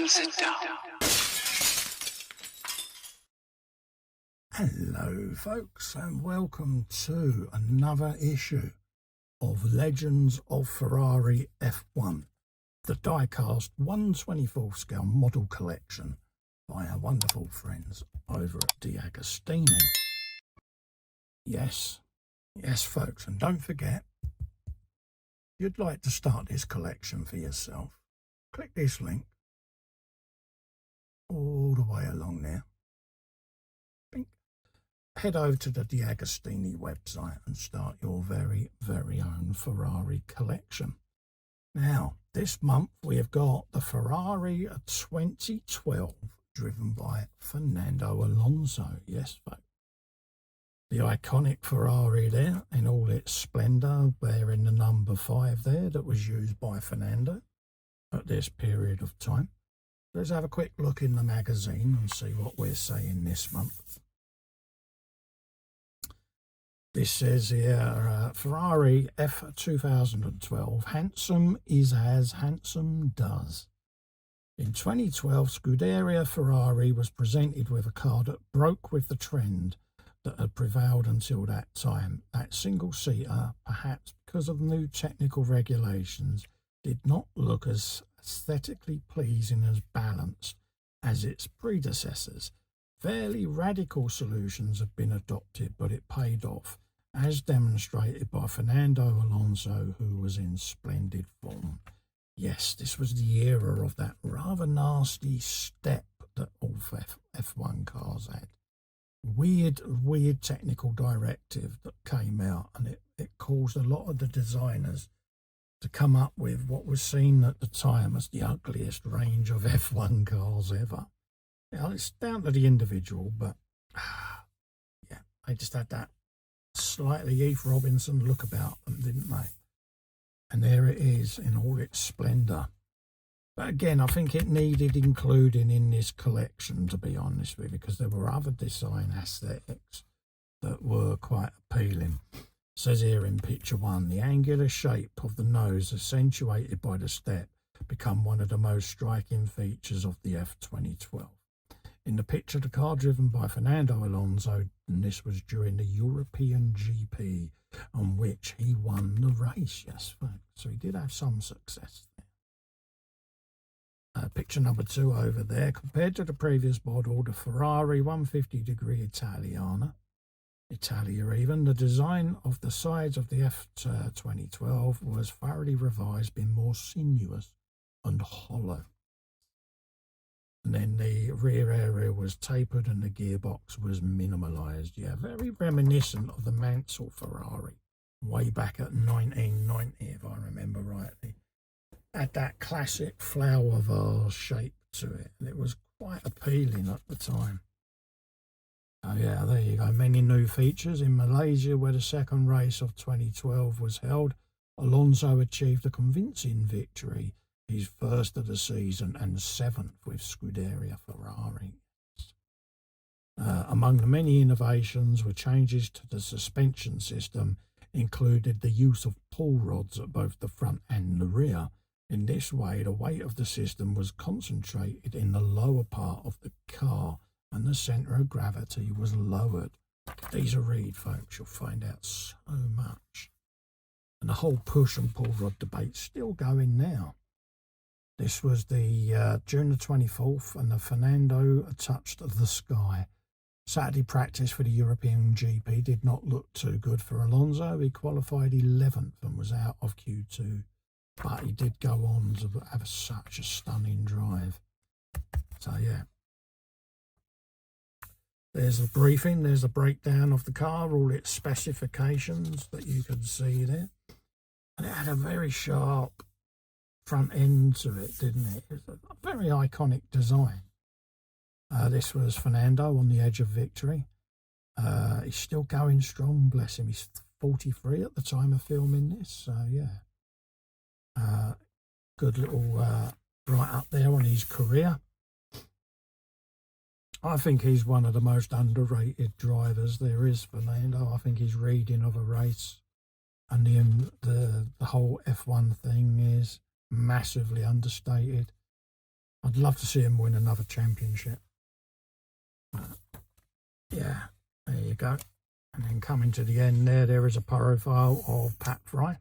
and sit down. Hello folks, and welcome to another issue of Legends of Ferrari F1, the die-cast 1/24 scale model collection by our wonderful friends over at DeAgostini. Yes folks, and don't forget, if you'd like to start this collection for yourself, click this link all the way along there. Head over to the DeAgostini website and start your very own Ferrari collection. Now, this month we have got the Ferrari 2012 driven by Fernando Alonso. Yes, folks. The iconic Ferrari there in all its splendour, bearing the number 5 there that was used by Fernando at this period of time. Let's have a quick look in the magazine and see what we're saying this month. This says here, Ferrari F 2012, handsome is as handsome does. In 2012, Scuderia Ferrari was presented with a car that broke with the trend that had prevailed until that time. That single-seater, perhaps because of new technical regulations, did not look as aesthetically pleasing as balanced as its predecessors. Fairly radical solutions have been adopted, but it paid off, as demonstrated by Fernando Alonso, who was in splendid form. Yes, this was the era of that rather nasty step that all F1 cars had. Weird technical directive that came out, and it caused a lot of the designers to come up with what was seen at the time as the ugliest range of F1 cars ever. Now, it's down to the individual, but yeah, they just had that slightly Heath Robinson look about them, didn't they? And there it is in all its splendour. But again, I think it needed including in this collection, to be honest with you, because there were other design aesthetics that were quite appealing. It says here in picture 1, the angular shape of the nose, accentuated by the step, become one of the most striking features of the F2012. In the picture, the car driven by Fernando Alonso, and this was during the European GP, on which he won the race. Yes, folks. So he did have some success there. Picture number 2 over there. Compared to the previous model, the Ferrari 150 degree Italia even, the design of the sides of the F2012 was thoroughly revised, being more sinuous and hollow. And then the rear area was tapered and the gearbox was minimalised. Yeah, very reminiscent of the Mansell Ferrari way back at 1990, if I remember rightly. Had that classic flower vase shape to it, and it was quite appealing at the time. Oh yeah, there you go. Many new features. In Malaysia, where the second race of 2012 was held, Alonso achieved a convincing victory, his first of the season and 7th with Scuderia Ferrari. Among the many innovations were changes to the suspension system, included the use of pull rods at both the front and the rear. In this way, the weight of the system was concentrated in the lower part of the car and the centre of gravity was lowered. These are read, folks. You'll find out so much. And the whole push and pull rod debate's still going now. This was the June the 24th, and the Fernando touched the sky. Saturday practice for the European GP did not look too good for Alonso. He qualified 11th and was out of Q2, but he did go on to have such a stunning drive. So yeah, there's a briefing, there's a breakdown of the car, all its specifications that you can see there. And it had a very sharp front end to it, didn't it? It was a very iconic design. This was Fernando on the edge of victory. He's still going strong, bless him. He's 43 at the time of filming this, so yeah. Good little right up there on his career. I think he's one of the most underrated drivers there is, Fernando. I think his reading of a race and the whole F1 thing is massively understated. I'd love to see him win another championship. Yeah, there you go. And then coming to the end there is a profile of Pat Fry.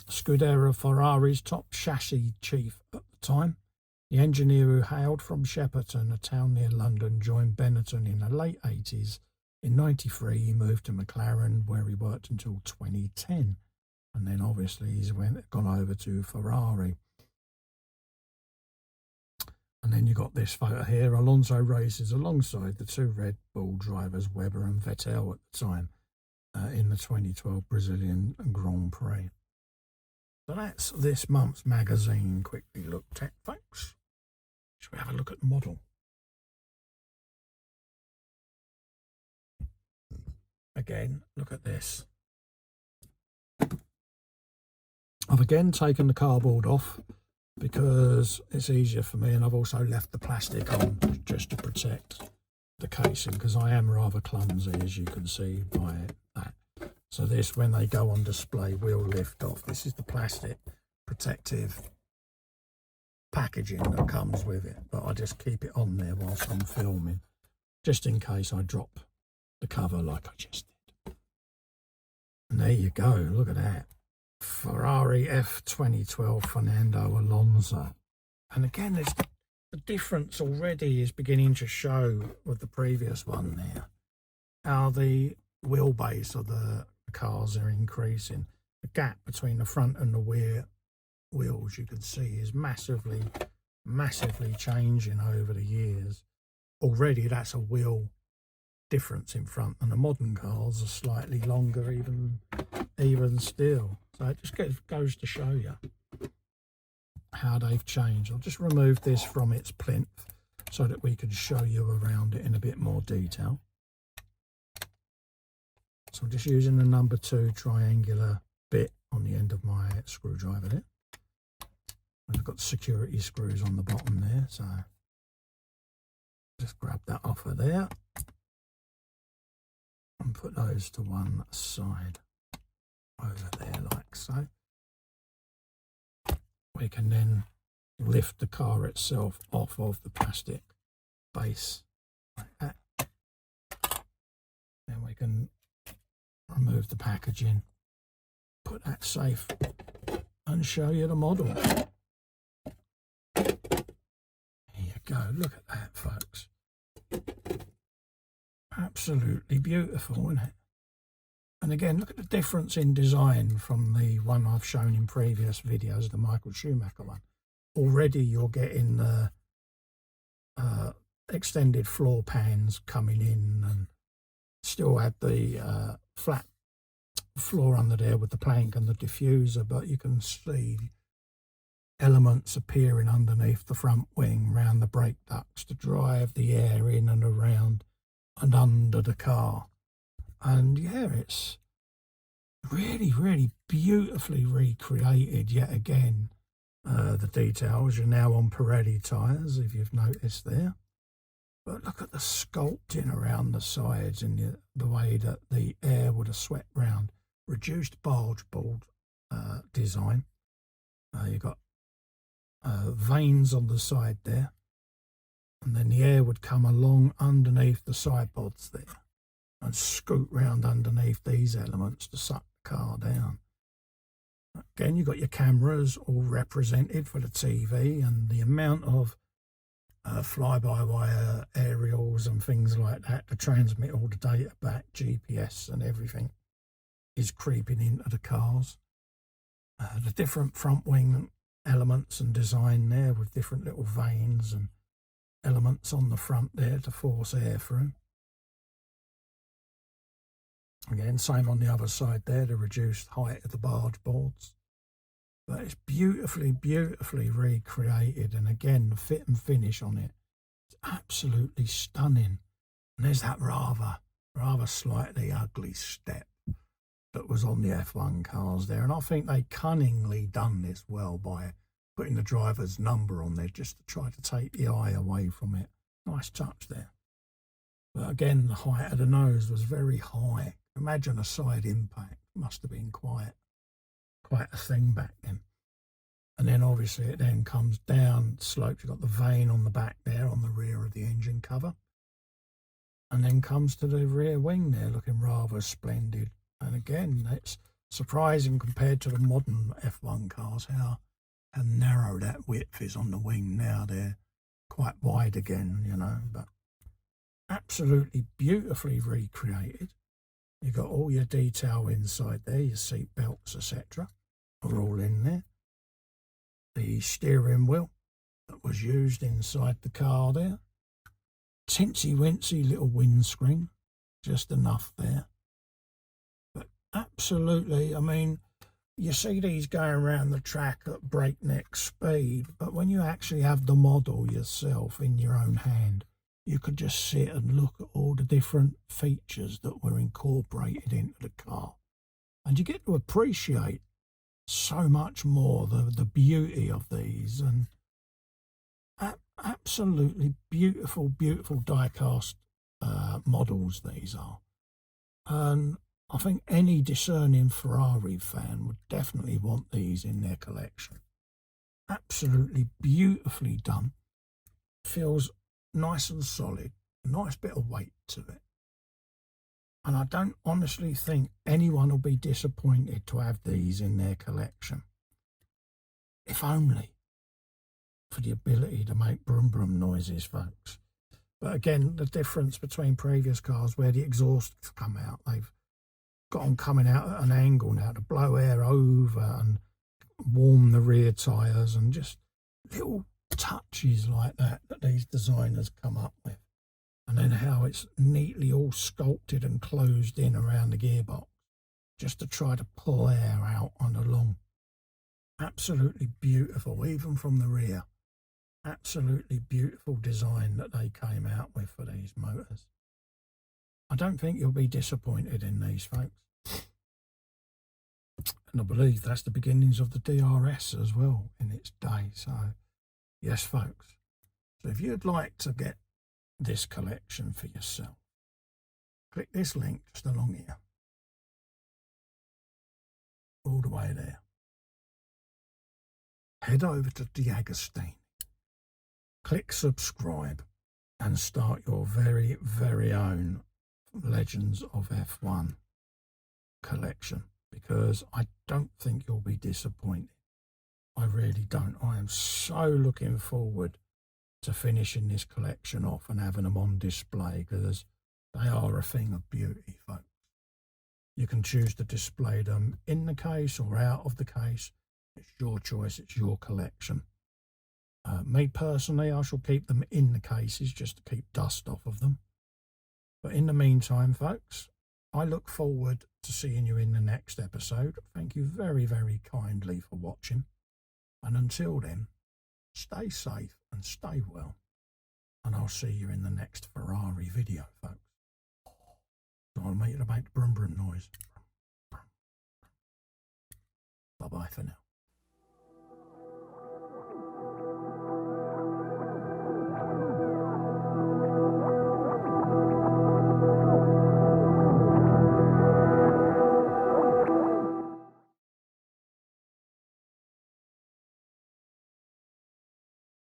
Scuderia Ferrari's top chassis chief at the time. The engineer who hailed from Shepperton, a town near London, joined Benetton in the late 80s. In 93, he moved to McLaren, where he worked until 2010. And then obviously he's gone over to Ferrari. And then you got this photo here. Alonso races alongside the two Red Bull drivers, Webber and Vettel, at the time in the 2012 Brazilian Grand Prix. So that's this month's magazine quickly looked at, folks. Shall we have a look at the model? Again, look at this. I've again taken the cardboard off because it's easier for me, and I've also left the plastic on just to protect the casing, because I am rather clumsy, as you can see by that. So this, when they go on display, will lift off. This is the plastic protective packaging that comes with it, but I just keep it on there whilst I'm filming, just in case I drop the cover like I just did. And there you go, look at that. Ferrari F 2012 Fernando Alonso. And again, the difference already is beginning to show with the previous one there, how the wheelbase of the cars are increasing. The gap between the front and the rear wheels, you can see, is massively changing over the years. Already that's a wheel difference in front, and the modern cars are slightly longer even still. So it just goes to show you how they've changed. I'll just remove this from its plinth so that we can show you around it in a bit more detail. So I'm just using the number 2 triangular bit on the end of my screwdriver there. I've got security screws on the bottom there, so just grab that off of there and put those to one side over there like so. We can then lift the car itself off of the plastic base like that. Then we can remove the packaging, put that safe, and show you the model. There you go, look at that, folks. Absolutely beautiful, isn't it? And again, look at the difference in design from the one I've shown in previous videos, the Michael Schumacher one. Already you're getting the extended floor pans coming in, and still had the flat floor under there with the plank and the diffuser, but you can see elements appearing underneath the front wing, round the brake ducts, to drive the air in and around and under the car. And yeah, it's really beautifully recreated yet again. The details, you're now on Pirelli tyres, if you've noticed there. But look at the sculpting around the sides and the way that the air would have swept round. Reduced barge board design. You've got vanes on the side there. And then the air would come along underneath the side pods there and scoot round underneath these elements to suck the car down. Again, you've got your cameras all represented for the TV, and the amount of fly-by-wire aerials and things like that to transmit all the data back, GPS and everything, is creeping into the cars. The different front wing elements and design there with different little vanes and elements on the front there to force air through. Again, same on the other side there, the reduced height of the barge boards. But it's beautifully recreated, and again, the fit and finish on it is absolutely stunning. And there's that rather slightly ugly step that was on the F1 cars there, and I think they cunningly done this well by putting the driver's number on there just to try to take the eye away from it. Nice touch there. But again, the height of the nose was very high. Imagine a side impact. Must have been quite a thing back then. And then obviously it then comes down slopes. You've got the vane on the back there on the rear of the engine cover. And then comes to the rear wing there, looking rather splendid. And again, it's surprising compared to the modern F1 cars how narrow that width is on the wing now. They're quite wide again, you know, but absolutely beautifully recreated. You've got all your detail inside there, your seat belts, etc. are all in there. The steering wheel that was used inside the car there. Tinsy-wincy little windscreen, just enough there. But absolutely, I mean, you see these going around the track at breakneck speed, but when you actually have the model yourself in your own hand, you could just sit and look at all the different features that were incorporated into the car. And you get to appreciate so much more the beauty of these, and absolutely beautiful die-cast models these are. And I think any discerning Ferrari fan would definitely want these in their collection. Absolutely beautifully done. Feels nice and solid, a nice bit of weight to it. And I don't honestly think anyone will be disappointed to have these in their collection. If only for the ability to make brum brum noises, folks. But again, the difference between previous cars where the exhausts come out, they've got them coming out at an angle now to blow air over and warm the rear tyres, and just little touches like that these designers come up with. And then how it's neatly all sculpted and closed in around the gearbox just to try to pull air out on the long. Absolutely beautiful, even from the rear. Absolutely beautiful design that they came out with for these motors. I don't think you'll be disappointed in these, folks. And I believe that's the beginnings of the DRS as well in its day. So, yes, folks. So if you'd like to get this collection for yourself, click this link just along here. All the way there. Head over to DeAgostini. Click subscribe and start your very, very own Legends of F1 collection, because I don't think you'll be disappointed. I really don't. I am so looking forward to finishing this collection off and having them on display, because they are a thing of beauty, folks. You can choose to display them in the case or out of the case. It's your choice, it's your collection. Me personally, I shall keep them in the cases just to keep dust off of them. But in the meantime, folks, I look forward to seeing you in the next episode. Thank you very, very kindly for watching. And until then, stay safe and stay well. And I'll see you in the next Ferrari video, folks. So I'll make the brum brum noise. Bye-bye for now.